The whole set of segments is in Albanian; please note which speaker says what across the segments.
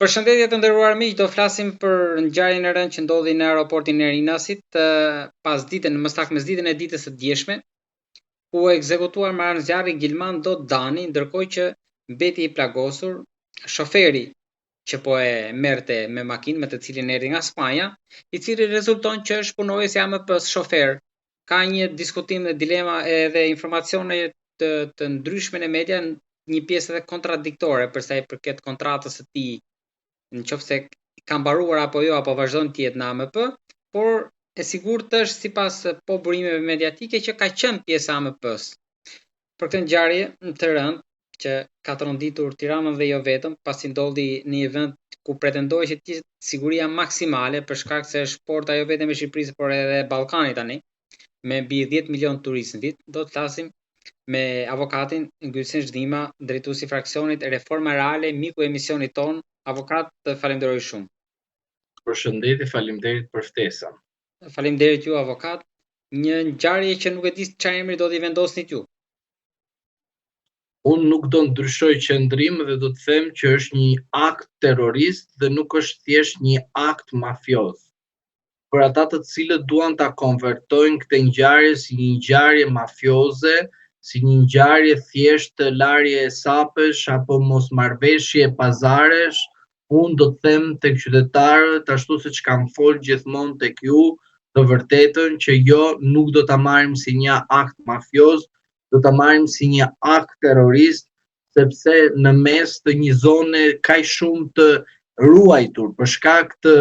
Speaker 1: Përshëndetje të nderuar miq, do flasim për ngjarjen e rëndë që ndodhi në aeroportin e Rinasit pasditën, më saktë mesditën e ditës së djeshme, ku u ekzekutuar marrëngjarri Gilman Dot Dani, ndërkohë që mbeti i plagosur shoferi që po e merrte me makinë me të cilin erdhi nga Spanja, i cili rezulton që është punonjës i AMP-s shofer. Ka një diskutim dhe dilema edhe informacione të ndryshme në media, një pjesë edhe kontradiktore për sa i përket kontratës së tij, nëse ka mbaruar apo jo, apo vazhdon të jetë në AMP, por e sigurt është sipas po burimeve mediatike që ka qenë pjesë e AMP-s. Për këtë ngjarje të rëndë që ka tronditur Tiranën dhe jo vetëm, pasi ndodhi në një vend ku pretendoi që të jetë siguria maksimale për shkak se është porta jo vetëm e Shqipërisë, por edhe e Ballkanit tani, me mbi 10 milion turistë në vit. Do të flasim me avokatin Gylsen Zhdima, drejtuesi i fraksionit Reforma Reale, miku i emisionit ton. Avokat, falenderoj shumë.
Speaker 2: Përshëndetje, faleminderit për ftesën.
Speaker 1: Faleminderit ju, avokat. Një ngjarje që nuk e di çfarë emri do t'i vendosnit ju.
Speaker 2: Unë nuk do ndryshoj qëndrim dhe do të them që është një akt terrorist dhe nuk është thjesht një akt mafioz. Për ata të cilët duan ta konvertojnë këtë ngjarje si një ngjarje mafioze, si një ngjarje thjesht të larje e sapesh apo mosmarrveshje pazaresh, unë do të them tek qytetarët, ashtu siç kam folë gjithmonë tek ju, të vërtetën që jo, nuk do ta marrim si një akt mafioz, do ta marrim si një akt terrorist, sepse në mes të një zone kaq shumë të ruajtur për shkak të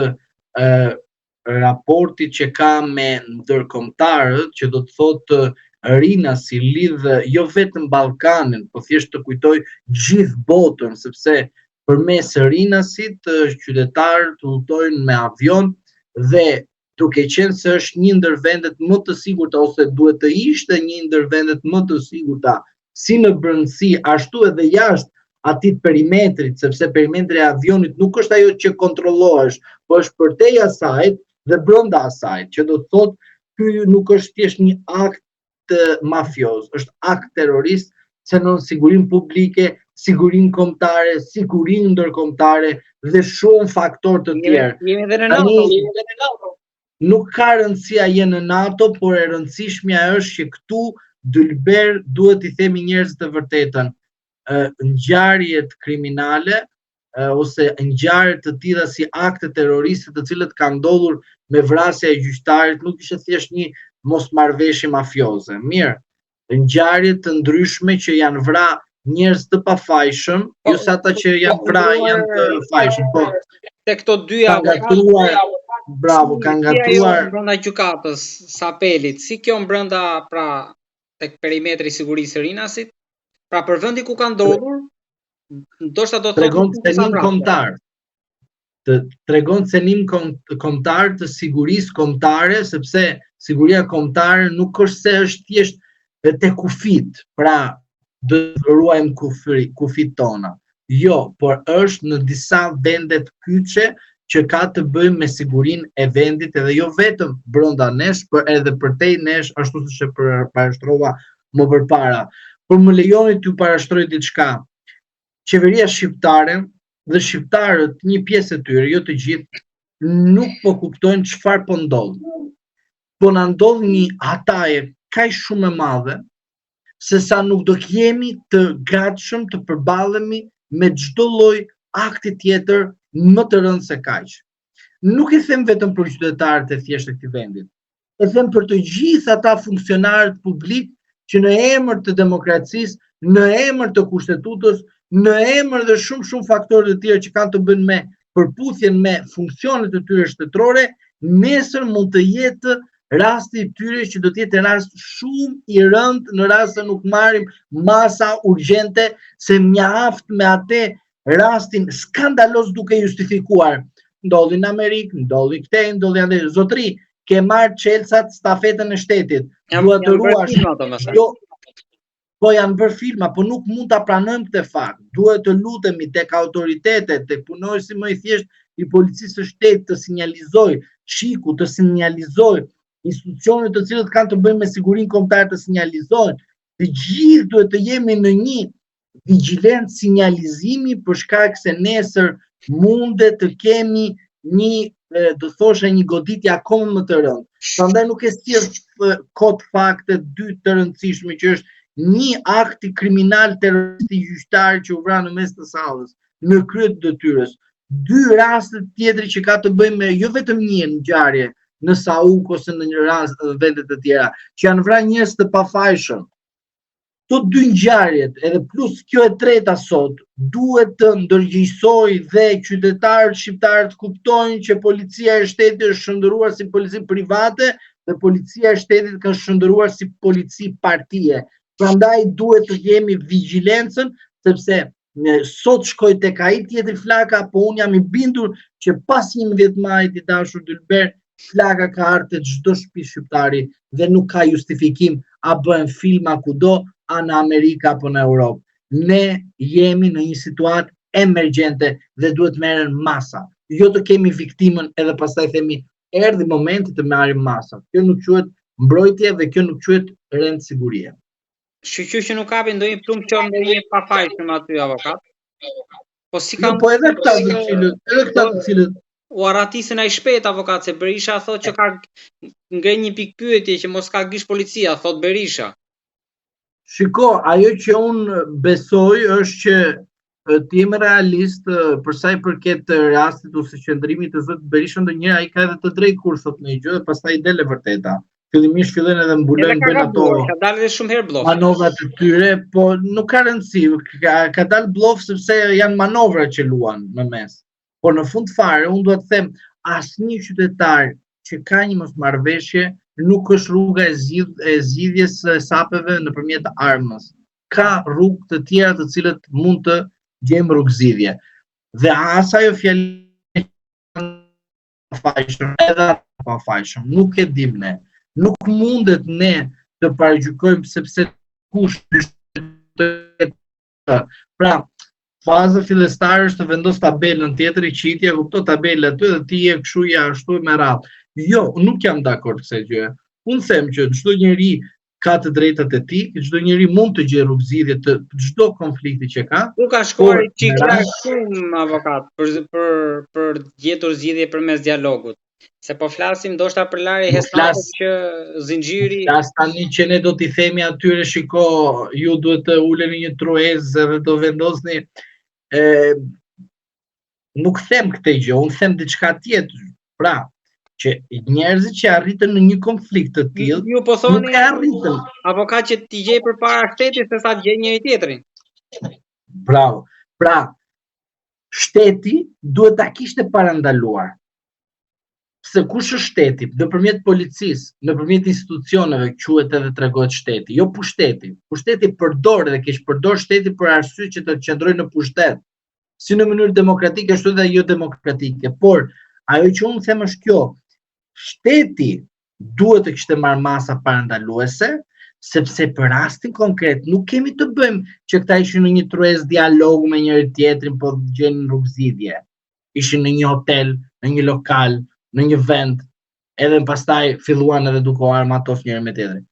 Speaker 2: raportit që ka me ndërkombëtarët, që do të thotë Rinasi lidh jo vetëm Ballkanin, po thjesht të kujtoj gjithë botën, sepse përmes Rinasit qytetarët udhtojnë me avion dhe duke qenë se është një ndër vendet më të sigurta, ose duhet të ishte një ndër vendet më të sigurta, si në brendësi ashtu edhe jashtë atij perimetrit, sepse perimetri i avionit nuk është ajo që kontrollohesh, po është përtej asaj dhe brenda asaj, që do të thotë ky nuk është thjesht një akt mafioz, është akt terrorist, cënon sigurinë publike, sigurinë kombëtare, sigurinë ndërkombëtare dhe shumë faktorë të tjerë.
Speaker 1: Jemi edhe në NATO.
Speaker 2: Nuk ka rëndësia je në NATO, por e rëndësishmja është që këtu dylber duhet i themi njerëzit të vërtetën. Ngjarjet kriminale ose ngjarje të tilla si akte terroriste të cilët kanë ndodhur me vrasja e gjyqtarit nuk ishte thjesht një mosmarrveshje mafioze. Mirë, ngjarje të ndryshme që janë vrarë njerëz të pafajshëm, jo se ata që janë vrarë janë të fajshëm, po
Speaker 1: te këto dyja
Speaker 2: bravo, kanë gatuar
Speaker 1: brenda gjykatës së apelit. Si kjo brenda pra tek perimetri i sigurisë së Rinasit, pra për vendi ku ka ndodhur, ndoshta do të
Speaker 2: tregon cenim kombëtar. Tregon cenim kombëtar të sigurisë kombëtare, sepse siguria kombëtare nuk është se është thjesht te kufit, pra do të ruajmë kufit tona. Jo, por është në disa vende të kyçe që ka të bëjë me sigurinë e vendit, edhe jo vetëm brenda nesh, por edhe përtej nesh, ashtu siç e parashtrova më përpara. Por më lejoni t'ju parashtroj diçka. Qeveria shqiptare dhe shqiptarët, një pjesë e tyre, jo të gjithë, nuk po kuptojnë çfarë po ndodh. Po na ndodh një hataje kaq shumë e madhe, se sa nuk do jemi të gatshëm të përballemi me çdo lloj akti tjetër më të rëndë se kaq. Nuk e them vetëm për qytetarët e thjeshtë të këtij vendit. E them për të gjithë ata funksionarët publik që në emër të demokracisë, në emër të kushtetutës, në emër dhe shumë faktorë të tjerë që kanë të bëjnë me përputhjen me funksionet e tyre shtetërore, nesër mund të jetë rasti i tyre që do të jetë rast shumë i rëndë në rast se nuk marrim masa urgjente, se mjaft me atë rastin skandaloz duke justifikuar. Ndodhi në Amerikë, ndodhi këtej, ndodhi ande. Zotri, ke marrë Çelsat stafetën e shtetit. Dua të ruash. Jo, po janë bërë filma, po nuk mund ta pranojmë këtë fakt. Duhet të lutemi tek autoritetet, tek punonjësi më i thjesht i policisë së shtetit të sinjalizojë shiku, të sinjalizojë institucionet të cilët kanë të bëjnë me sigurinë kombëtare të sinjalizojnë. Të gjithë duhet të jemi në një vigjilencë sinjalizimi për shkak se nesër mundet të kemi do thosha një goditje akoma më të rëndë. Prandaj nuk e sjell kot fakte dy të rëndësishme që është një akti kriminal terroristik gjyqtar që u vra në mes të sallës në krye të detyrës. Dy raste tjetër që ka të bëjnë me jo vetëm një ngjarje në Sauk ose në një rast vende të tjera, që janë vrarë njerëz të pafajshëm. Këto dy ngjarjet, edhe plus kjo e treta sot, duhet të ndërgjegjësoj dhe qytetarët shqiptarët kuptojnë që policia e shtetit është shndërruar si polici private dhe policia e shtetit ka shndërruar si polici partie. Prandaj duhet të jemi vigjilencën, sepse sot shkoj tek ai tjetër flaka, po unë jam i bindur që pas 11 majit i dashur Dylber, flaka ka ardhur te çdo shtëpi shqiptari dhe nuk ka justifikim a bëhen filma kudo, a në Amerikë apo në Europë. Ne jemi në një situatë emergjente dhe duhet merren masa. Jo të kemi viktimën edhe pastaj themi erdhi momenti të marrim masa. Kjo nuk quhet mbrojtje dhe kjo nuk quhet rend sigurie.
Speaker 1: Shqyqyr që nuk kapi ndonjë plumë që ndonjë pafajshëm aty avokat. Po si ka
Speaker 2: po edhe këta të cilët
Speaker 1: u arratisën ai shpejt avokat, se Berisha thotë që ka ngrej një pikë pyetje që mos ka gish policia, thot Berisha.
Speaker 2: Shiko, ajo që unë besoj është që të jem realist për sa i përket rastit ose qëndrimit të zotit Berisha, ndonjëherë ai ka edhe të drejtë kur thot në gjë dhe pastaj del e vërteta. Fillimisht fillojnë edhe mbulojnë bën ato.
Speaker 1: Ka dalë shumë herë bllov.
Speaker 2: Manovrat e tyre, po nuk ka rëndësi, ka dalë bllov sepse janë manovra që luan në mes. Por në fund fare, unë duhet të them, asnjë qytetar që ka një mosmarrveshje nuk është rruga e zgjidhjes së sapeve nëpërmjet armës. Ka rrugë të tjera të cilët mund të gjejmë rrugëzgjidhje. Dhe as ajo fjalë pafajshëm, edhe pafajshëm, nuk e dim ne. Nuk mundet ne të paragjykojmë sepse kush është. Pra, faza fillestare është të vendos tabelën tjetër i qitja, kupto tabelën aty dhe ti je kështu ja ashtu me radhë. Jo, nuk jam dakord kësaj gjë. Unë them që çdo njeri ka të drejtat e tij, çdo njeri mund të gjejë rrugëzgjidhje të çdo konflikti që ka.
Speaker 1: Nuk ka shkuar shumë avokat për gjetur zgjidhje përmes dialogut. Se po flasim ndoshta për larje hesate që zinxhiri.
Speaker 2: Flas tani që ne do t'i themi atyre, shiko, ju duhet të uleni një truezë dhe do vendosni. Nuk them këtë gjë, unë them diçka tjetër. Pra, që njerëzit që arritën në një konflikt të tillë,
Speaker 1: ju po thoni
Speaker 2: nuk arritën.
Speaker 1: Avokat që t'i gjej përpara shtetit se sa të gjej njëri tjetrin.
Speaker 2: Bravo. Pra, shteti duhet ta kishte parandaluar. Se kush është shteti? Nëpërmjet policisë, nëpërmjet institucioneve quhet edhe tregohet shteti, jo pushteti. Pushteti përdor dhe keq përdor shteti për arsye që të qëndrojë në pushtet. Si në mënyrë demokratike, ashtu edhe jo demokratike. Por ajo që unë them është kjo, shteti duhet të kishte marrë masa parandaluese, sepse për rastin konkret nuk kemi të bëjmë që këta ishin në një truez dialogu me njëri tjetrin, po gjenin rrugëzgjidhje. Ishin në një hotel, në një lokal, në një vend, edhe pastaj filluan edhe duke armatos njëri me tjetrin.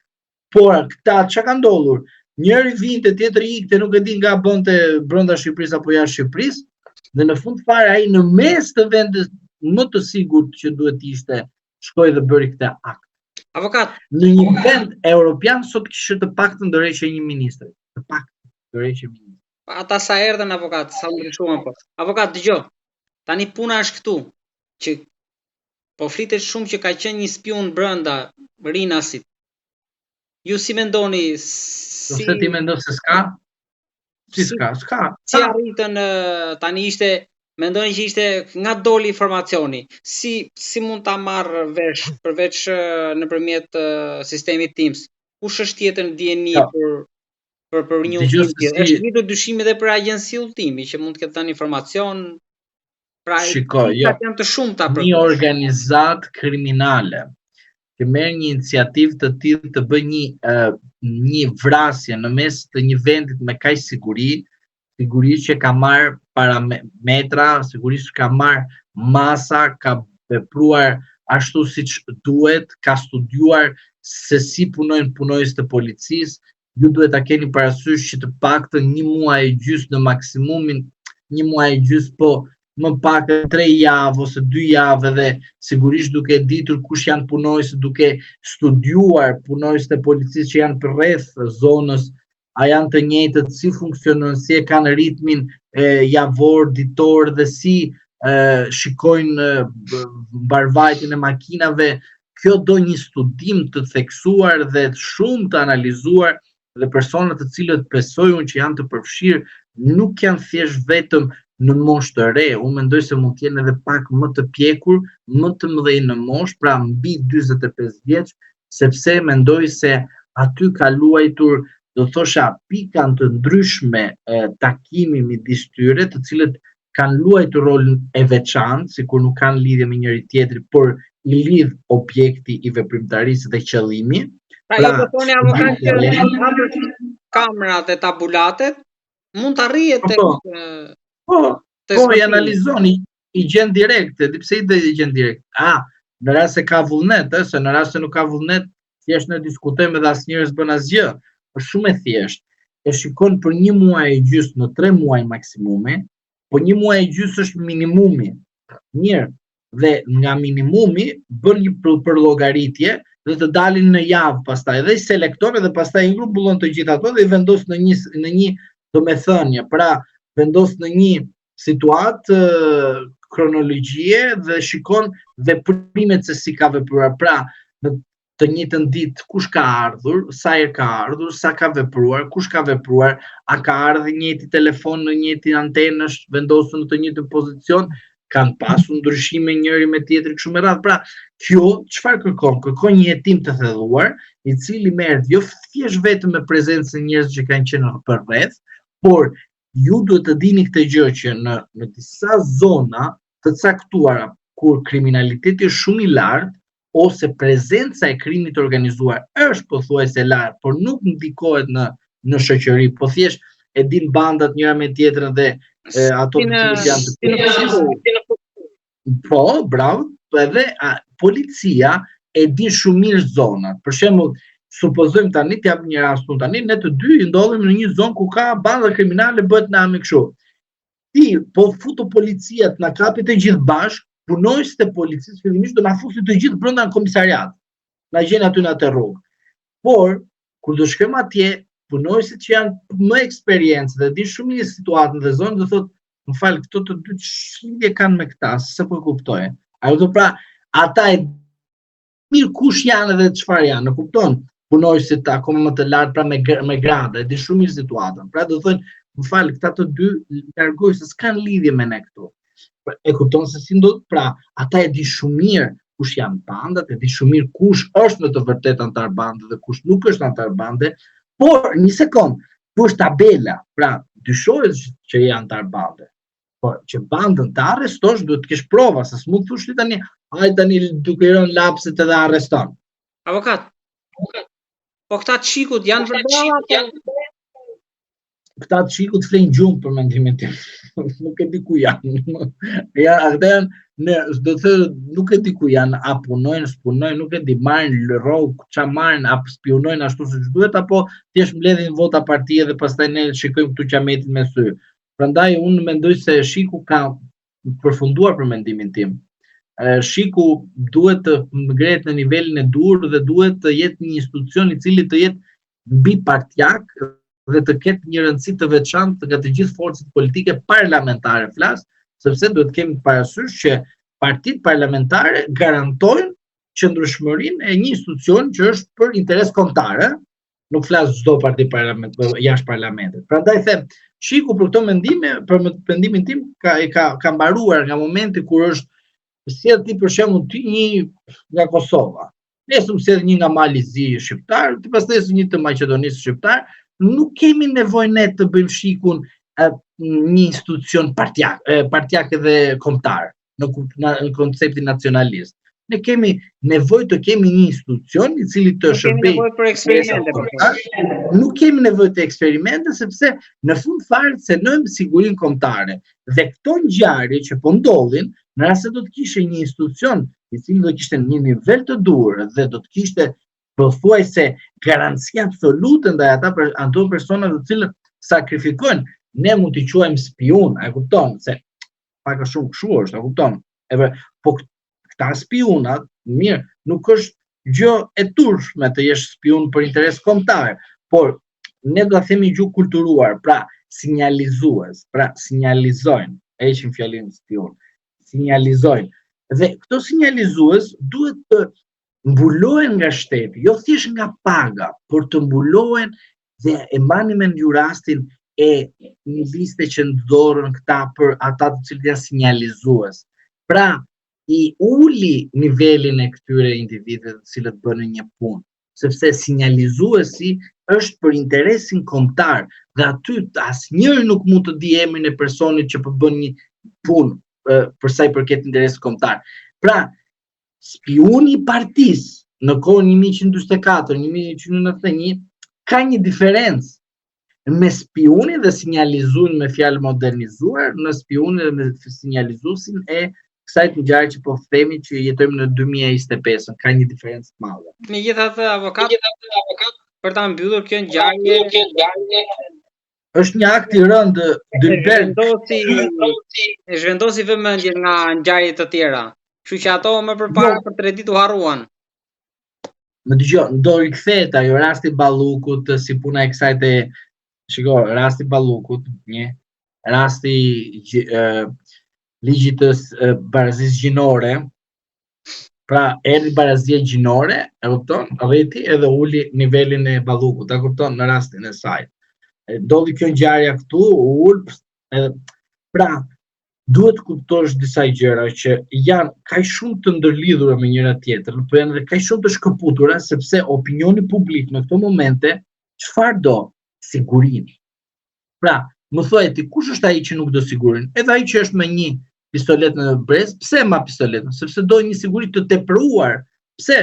Speaker 2: Por këta çka ka ndodhur? Njëri vinte, tjetri ikte, nuk e di nga bënte brenda Shqipërisë apo jashtë Shqipërisë, dhe në fund fare ai në mes të vendit më të sigurt që duhet ishte, shkoi dhe bëri këtë akt.
Speaker 1: Avokat,
Speaker 2: në një vend europian sot kishte të paktën dorëheqje një ministri, të paktën dorëheqje ministri.
Speaker 1: Ata sa erdhën avokat, sa ndryshuan po. Avokat, dëgjoj. Tani puna është këtu, që po flitet shumë që ka qenë një spion brenda Rinasit. Ju si mendoni?
Speaker 2: Se ti mendon se s'ka? Si s'ka?
Speaker 1: Si arritën tani ishte, mendoni që ishte nga doli informacioni? Si mund ta marrë vesh përveç nëpërmjet sistemit Teams? Kush është tjetër në dieni për një udhëtim? Është ngritur dyshimi edhe për agjenci udhëtimi që mund të ketë dhënë informacion. Pra,
Speaker 2: shikoj,
Speaker 1: janë të shumta për
Speaker 2: një organizatë kriminale që merr një iniciativë të tillë të bëjë një vrasje në mes të një vendit me kaq siguri që ka marrë parametra, sigurisht ka marrë masa, ka vepruar ashtu siç duhet, ka studiuar se si punojnë punojës të policisë. Ju duhet ta keni parasysh që të paktën 1 muaj e gjysmë në maksimumin, 1 muaj e gjysmë, po më pak 3 javë ose 2 javë dhe sigurisht duke ditur kush janë punojësit, duke studiuar punojësit e policisë që janë përreth zonës, a janë të njëjtët, si funksionon, si e kanë ritmin javor, ditor dhe si shikojnë mbarvajtjen e makinave. Kjo do një studim të theksuar dhe shumë të analizuar, dhe personat të cilët besoj unë që janë të përfshirë nuk janë thjesht vetëm në moshë të re, unë mendoj se mund të jenë edhe pak më të pjekur, më të mëdhenj në moshë, pra mbi 45 vjeç, sepse mendoj se aty ka luajtur, do thosha, pika të ndryshme takimi midis tyre, të cilët kanë luajtur rolin e veçantë, sikur nuk kanë lidhje me njëri tjetrin, por i lidh objekti i veprimtarisë dhe qëllimi.
Speaker 1: Pra ju po thoni avokat që kamerat e tabulatet mund të arrihet tek
Speaker 2: Po, i analizoni, i gjen direkte, di pse i gjen direkt. Në rast se ka vullnet, se në rast se nuk ka vullnet, thjesht ne diskutojmë dhe asnjëri s'bën asgjë. Është shumë e thjeshtë. E shikon për 1 muaj e gjysmë në 3 muaj maksimumi, po 1 muaj e gjysmë është minimumi. Mirë, dhe nga minimumi bën një përllogaritje dhe të dalin në javë pastaj dhe i selekton dhe pastaj i grumbullon të gjitha ato dhe i vendos në një domethënie, pra vendos në një situatë kronologjie dhe shikon veprimet se si ka vepruar. Pra, në të njëjtën ditë kush ka ardhur, sa herë ka ardhur, sa ka vepruar, kush ka vepruar, a ka ardhur njëjti telefon në njëjtin antenësh, vendosur në të njëjtin pozicion, kanë pasur ndryshime njëri me tjetrin kështu me radhë. Pra, kjo çfarë kërkon? Kërkon një hetim të thellëuar, i cili merret jo thjesht vetëm me prezencën e njerëzve që kanë qenë përreth, por ju duhet të dini këtë gjë që në disa zona të caktuara kur kriminaliteti është shumë i lartë ose prezenca e krimit organizuar është pothuajse e lartë, por nuk ndikohet në shoqëri, po thjesht e din bandat njëra me tjetrën dhe ato të cilët janë të përgjithshëm. Po, bravo, edhe policia e di shumë mirë zonat. Për shembull, supozojmë tani, të jap një rast tani, ne të dy ndodhemi në një zonë ku ka banda kriminale, bëhet nami kështu. Ti, po futu policia të na kapi të gjithë bashkë, punojësit e policisë fillimisht do na fusin të gjithë brenda në komisariat. Na gjen aty në atë rrugë. Por, kur do shkojmë atje, punojësit që janë më eksperiencë dhe di shumë mirë situatën dhe zonën, do thotë, më fal, këto të dy ç'lidhje kanë me këta, se po e kuptoj. Ajo do pra, ata e mirë kush janë dhe çfarë janë, e kupton? Punojësit akoma më të lartë, pra me grada, e di shumë mirë situatën. Pra do thonë, më fal, këta të dy largoj se s'kan lidhje me ne këtu. E kupton se si ndodh, pra ata e di shumë mirë kush janë bandat, e di shumë mirë kush është në të vërtetë antar bande dhe kush nuk është antar bande, por një sekond, ku është tabela, pra dyshohet që janë antar bande. Por që bandën të arrestosh duhet të kesh prova, se s'mund të thosh tani, hajde tani duke i rënë lapset edhe arreston.
Speaker 1: Avokat, po këta çikut janë vërdalla?
Speaker 2: Këta çikut flenë gjumë për mendimin tim. Nuk e di ku janë. Do të thënë, nuk e di ku janë, a punojnë, s'punojnë, nuk e di, marrin rrogë, ç'a marrin, a spionojnë ashtu siç duhet, apo thjesht mbledhin vota partie dhe pastaj ne shikojmë këtu qametin me sy. Prandaj unë mendoj se Shiku ka përfunduar për mendimin tim. Shiku duhet të ngrehet në nivelin e dur dhe duhet të jetë një institucion i cili të jetë mbi partjak dhe të ketë një rëndësi të veçantë nga të gjithë forcat politike parlamentare flas, sepse duhet të kemi parasysh që partitë parlamentare garantojnë qëndrueshmërinë e një institucioni që është për interes kombëtar, nuk flas çdo parti jashtë parlamentit. Prandaj them, Shiku për këto mendime, për mendimin tim ka mbaruar nga momenti kur është sjell ti për shembull ti një nga Kosova. Nesër sjell një nga Malizi shqiptar, ti pastaj një të Maqedonisë shqiptar. Nuk kemi nevojë ne të bëjmë Shikun një institucion partjak dhe kombëtar në konceptin nacionalist. Ne kemi nevojë të kemi një institucion i cili të shërbejë.
Speaker 1: Kemi nevojë për eksperimente.
Speaker 2: Nuk kemi nevojë të eksperimente sepse në fund fare cënojmë sigurinë kombëtare. Dhe këto ngjarje që po ndodhin, në rast se do të kishte një institucion i cili do kishte një nivel të durë dhe do të kishte pothuajse garanci absolute ndaj ato persona të cilët sakrifikojnë, ne mund t'i quajmë spion, e kupton se pak a shumë kështu është, e kupton? Po këta spionat, mirë, nuk është gjë e turshme të jesh spion për interes kombëtar, por ne do ta themi gjuhë kulturuar, pra sinjalizues, pra sinjalizojnë, heqim fjalinë spion, sinjalizojnë. Dhe këto sinjalizues duhet të mbulohen nga shteti, jo thjesht nga paga, por të mbulohen dhe e mbani mend ju rastin e një liste që ndorën këta për ata të cilët janë sinjalizues. Pra, i uli nivelin e këtyre individëve të cilët bënë një punë, sepse sinjalizuesi është për interesin kombëtar dhe aty asnjëri nuk mund të di emrin e personit që po bën një punë për sa i përket interesit kombëtar. Pra, spioni i partisë në kohën 1144-1191 ka një diferencë me spionin dhe sinjalizuesin me fjalë modernizuar, në spionin dhe me sinjalizuesin e kësaj ngjarje që po themi që jetojmë në 2025, ka një diferencë të madhe.
Speaker 1: Megjithatë, avokat, për ta mbyllur kjo ngjarje
Speaker 2: është një akt i rëndë
Speaker 1: zhvendosi vëmendjen nga ngjarje të tjera. Kështu që ato më përpara për 3 ditë u harruan.
Speaker 2: Më dëgjoj, do rikthehet ajo rasti Ballukut si puna e kësaj të shiko, rasti Ballukut, një rasti ligjit të barazisë gjinore. Pra, erdhi barazia gjinore, e kupton, rriti edhe uli nivelin e Ballukut, e kupton, në rastin e saj. Ndodhi kjo ngjarje këtu, ul, edhe pra duhet kuptosh disa gjëra që janë kaq shumë të ndërlidhura me njëra tjetrën, por janë edhe kaq shumë të shkëputura sepse opinioni publik në këto momente çfarë do? Sigurinë. Pra, më thuaj ti kush është ai që nuk do sigurinë? Edhe ai që është me një pistolet në brez, pse ma pistoletën? Sepse do një siguri të tepruar. Pse?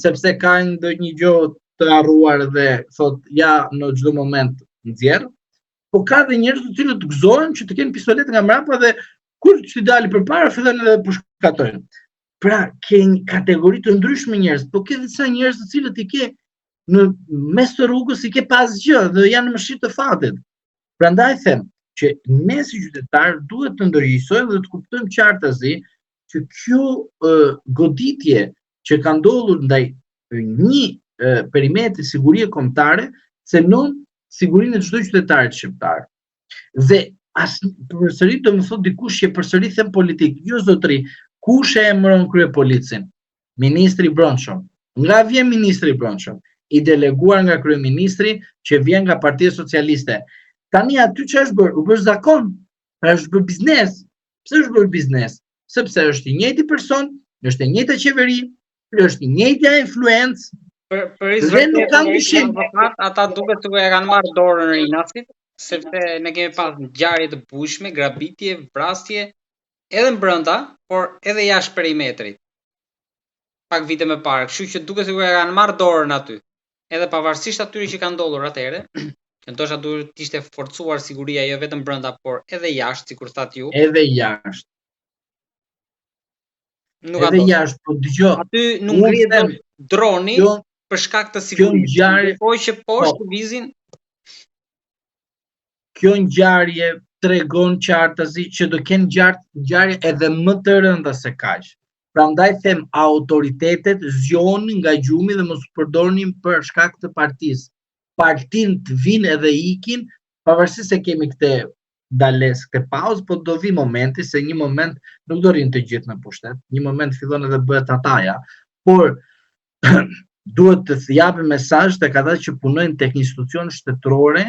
Speaker 2: Sepse ka ndonjë gjë të harruar dhe thot ja në çdo moment nxjerr. Po ka dhe njerëz të cilët gëzohen që të kenë pistolet nga mbrapa dhe kur që dali përpara fillojnë edhe përshkatojnë. Pra, ke një kategori të ndryshme njerëz, po ke disa njerëz të cilët i ke në mes të rrugës i ke pas gjë dhe janë në mëshirë të fatit. Prandaj them që ne si qytetar duhet të ndërgjegjësojmë dhe të kuptojmë qartazi që kjo goditje që ka ndodhur ndaj një perimetri sigurie kombëtare cënon sigurinë e çdo qytetarit shqiptar. Dhe përsëri do më thotë dikush që përsëri them politik, jo zotëri, kush e emëron kryepolicin? Ministri i brendshëm. Nga vjen ministri i brendshëm? I deleguar nga kryeministri që vjen nga Partia Socialiste. Tani aty që është bërë? U bërë zakon, pra është bërë biznes. Pse është bërë biznes? Sepse është i njëjti person, është e njëjta qeveri, është i njëjta influencë.
Speaker 1: Dhe nuk kanë dyshim. Ata duket se e kanë marrë dorën e Inasit, sepse ne kemi pas ngjarje të bujshme, grabitje, vrasje, edhe brenda, por edhe jashtë perimetrit. Pak vite më parë, kështu që duket se e kanë marrë dorën aty. Edhe pavarësisht atyre që kanë ndodhur atëherë, që ndoshta duhet të ishte forcuar siguria jo vetëm brenda, por edhe jashtë, sikur thatë ju.
Speaker 2: Edhe jashtë.
Speaker 1: Nuk edhe
Speaker 2: jashtë, po dëgjoj.
Speaker 1: Aty nuk ngrihet droni për shkak të sigurisë. Po që poshtë vizin.
Speaker 2: Kjo ngjarje tregon qartazi që do kenë ngjarje edhe më të rënda se kaq. Prandaj them autoritetet zgjohen nga gjumi dhe mos u përdornin për shkak të partisë. Partin të vinë edhe ikin, pavarësisht se kemi këtë dalesë, këtë pauzë, po do vi momenti se një moment nuk do rrinë të gjithë në pushtet. Një moment fillon edhe bëhet ataja, por duhet të japim mesazh tek ata që punojnë tek institucione shtetërore,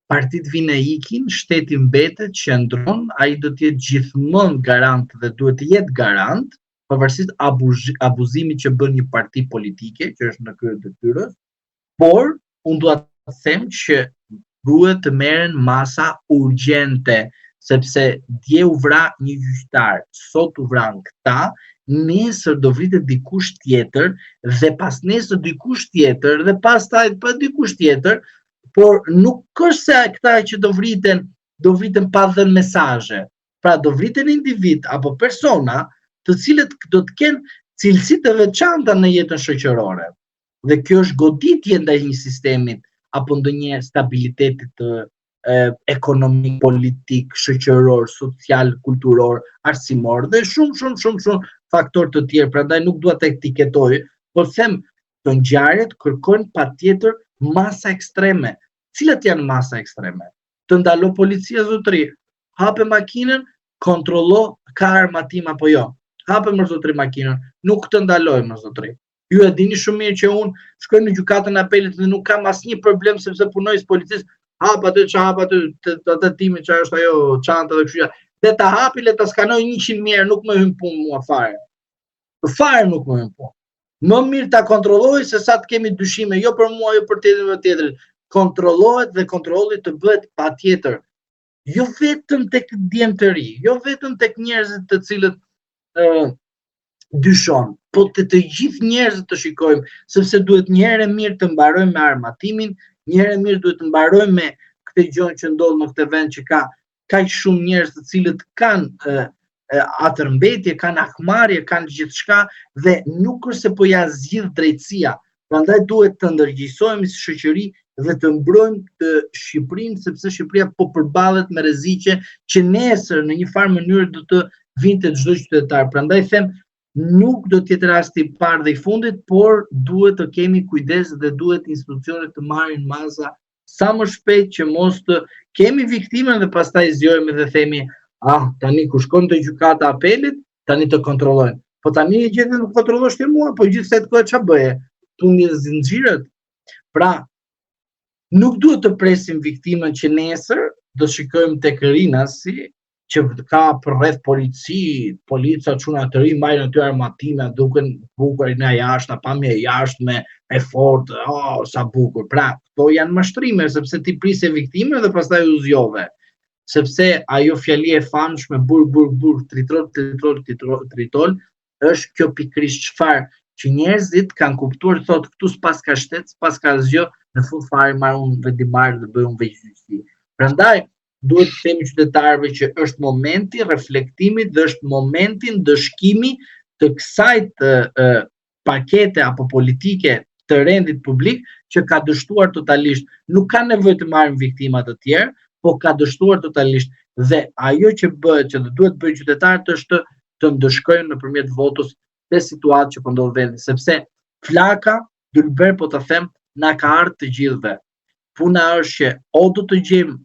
Speaker 2: partit vinë e ikin, shteti mbetet, qëndron, ai do të jetë gjithmonë garant dhe duhet të jetë garant, pavarësisht abuzimit që bën një parti politike, që është në krye të detyrës, por unë dua të them që duhet të merren masa urgjente, sepse dje u vra një gjyqtar, sot u vran këta, nesër do vritet dikush tjetër dhe pas nesër dikush tjetër dhe pastaj pa dikush tjetër, por nuk është se këta që do vriten pa dhënë mesazhe. Pra do vriten individ apo persona të cilët do të kenë cilësi të veçanta në jetën shoqërore. Dhe kjo është goditje ndaj një sistemit apo ndonjë stabiliteti të ekonomik, politik, shoqëror, social, kulturor, arsimor dhe shumë faktor të tjerë. Prandaj nuk dua të etiketoj, por them të ngjarjet kërkojnë patjetër masa ekstreme. Cilat janë masa ekstreme? Të ndalo policia zotëri, hape makinën, kontrollo ka armatim apo jo. Hape më zotëri makinën, nuk të ndaloj më zotëri. Ju e dini shumë mirë që unë shkoj në gjykatën e apelit dhe nuk kam asnjë problem sepse punoj si policistë. Hap aty atë timin që është ajo çanta dhe kështu. Le ta hapi, le ta skanoj 100 herë, nuk më hyn punë mua fare. Fare nuk më hyn punë. Më mirë ta kontrolloj se sa të kemi dyshime, jo për mua, jo për tjetrin. Kontrollohet dhe kontrolli të bëhet patjetër. Jo vetëm tek djem të ri, jo vetëm tek njerëzit të cilët dyshon, po të gjithë njerëzit të shikojmë, sepse duhet një herë mirë të mbarojmë me armatimin, një herë mirë duhet të mbarojmë me këtë gjë që ndodh në këtë vend që ka kaq shumë njerëz të cilët kanë atërmbetje, kanë akmarrje, kanë gjithçka dhe nuk është se po ja zgjidh drejtësia. Prandaj duhet të ndërgjegjësohemi si shoqëri dhe të mbrojmë të Shqipërinë, sepse Shqipëria po përballet me rreziqe që nesër në një farë mënyrë do të vinte çdo qytetar. Prandaj them nuk do të jetë rasti i parë dhe i fundit, por duhet të kemi kujdes dhe duhet institucionet të marrin masa sa më shpejt që mos të kemi viktimën dhe pastaj zgjohemi dhe themi, tani ku shkon te gjykata e apelit, tani të kontrollojnë. Po tani gjithë nuk kontrollosh ti mua, po gjithsej të ç'a bëje? Tundi zinxhirët. Pra, nuk duhet të presim viktimën që nesër do shikojmë tek rinasi që ka për rreth polica çuna të ri mbajnë aty armatime, duken bukur nga jashtë, pamje jashtme, e fortë, sa bukur. Pra, këto janë mashtrime sepse ti prisje viktimën dhe pastaj u zgjove. Sepse ajo fjali e famshme burr, tritol, është kjo pikërisht çfarë që njerëzit kanë kuptuar, thotë këtu s'pas ka shtet, s'pas ka asgjë, në fund fare marr unë vendimar dhe bëj unë veçgjyqësi. Prandaj duhet të themi qytetarëve që është momenti reflektimit dhe është momenti ndëshkimi të kësaj pakete apo politike të rendit publik që ka dështuar totalisht. Nuk ka nevojë të marrim viktima të tjerë, po ka dështuar totalisht dhe ajo që bëhet, që duhet bëjnë qytetarët është të ndëshkojnë nëpërmjet votës te situatë që po ndodh vendi, sepse flaka Dylber po të them na ka ardhur të gjithëve. Puna është që o do të gjejmë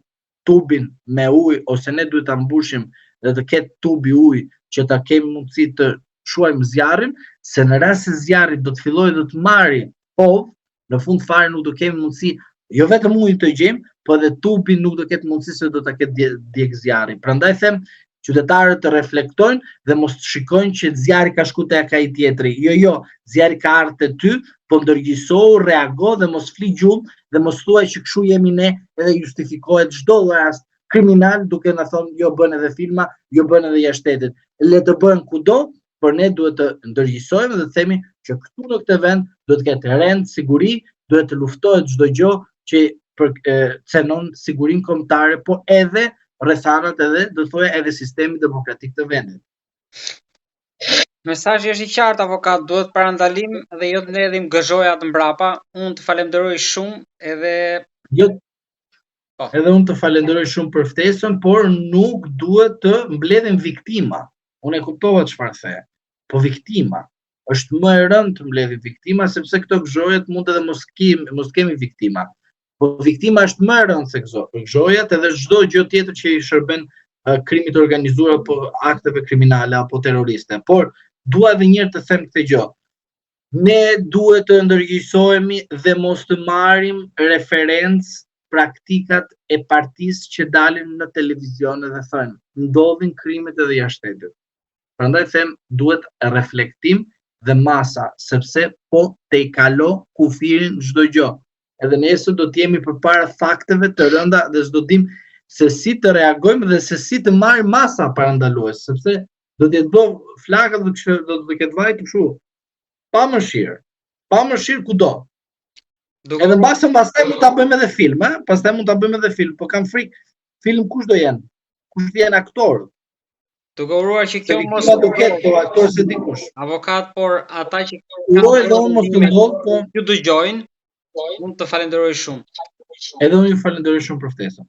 Speaker 2: tubin me ujë ose ne duhet ta mbushim dhe të ketë tubi ujë që ta kemi mundësi të shuajmë zjarrin, se në rast se zjarri do të fillojë të marrë povë, në fund fare nuk do kemi mundësi, jo vetëm ujin të gjejmë, po edhe tubi nuk do ketë mundësi se do ta ketë djeg zjarri. Prandaj them qytetarët të reflektojnë dhe mos të shikojnë që zjarri ka shku tek ai tjetri. Jo, zjarri ka ardhur te ty, po ndërgjegjësohu, reago dhe mos fli gjumë dhe mos thuaj që kështu jemi ne edhe justifikohet çdo rast kriminal duke na thonë jo bën edhe filma, jo bën edhe jashtë shtetit. Le të bën kudo, por ne duhet të ndërgjegjësohemi dhe të themi që këtu në këtë vend duhet të ketë rend, siguri, duhet të luftohet çdo gjë që cenon sigurinë kombëtare, po edhe rrethanat edhe do thoya edhe sistemi demokratik të vendit.
Speaker 1: Mesazhi është i qartë, avokat, duhet parandalim dhe jo të ndedhim gëzhoja të mbrapa. Unë të falenderoj shumë
Speaker 2: edhe unë të falenderoj shumë për ftesën, por nuk duhet të mbledhim viktima. Unë e kuptova çfarë the. Po viktima është më e rëndë të mbledhim viktima sepse këto gëzhojat mund edhe mos kemi viktima. Po viktima është më e rëndë se gëzhojat edhe çdo gjë tjetër që i shërben krimit të organizuar apo akteve kriminale apo terroriste. Por dua edhe një herë të them këtë gjë. Ne duhet të ndërgjegjësohemi dhe mos të marrim referencë praktikat e partisë që dalin në televizion dhe thonë ndodhin krimet edhe jashtë shtetit. Prandaj them duhet reflektim dhe masa, sepse po te i kalo kufirin çdo gjë. Edhe nesër do të jemi përpara fakteve të rënda dhe s'do dim se si të reagojmë dhe se si të marrim masa parandalues, sepse do të jetë flaka do të ketë vajtë kështu pa mëshirë kudo. Edhe pastaj mund ta bëjmë edhe film, po kam frikë film kush do jenë? Kush do jenë aktorët?
Speaker 1: Duke uruar që kjo mos
Speaker 2: do ketë aktorë se dikush.
Speaker 1: Avokat, por ata që
Speaker 2: uroj dhe unë mos të ndodh, po
Speaker 1: ju dëgjojnë, unë të falenderoj shumë.
Speaker 2: Edhe unë ju falenderoj shumë për ftesën.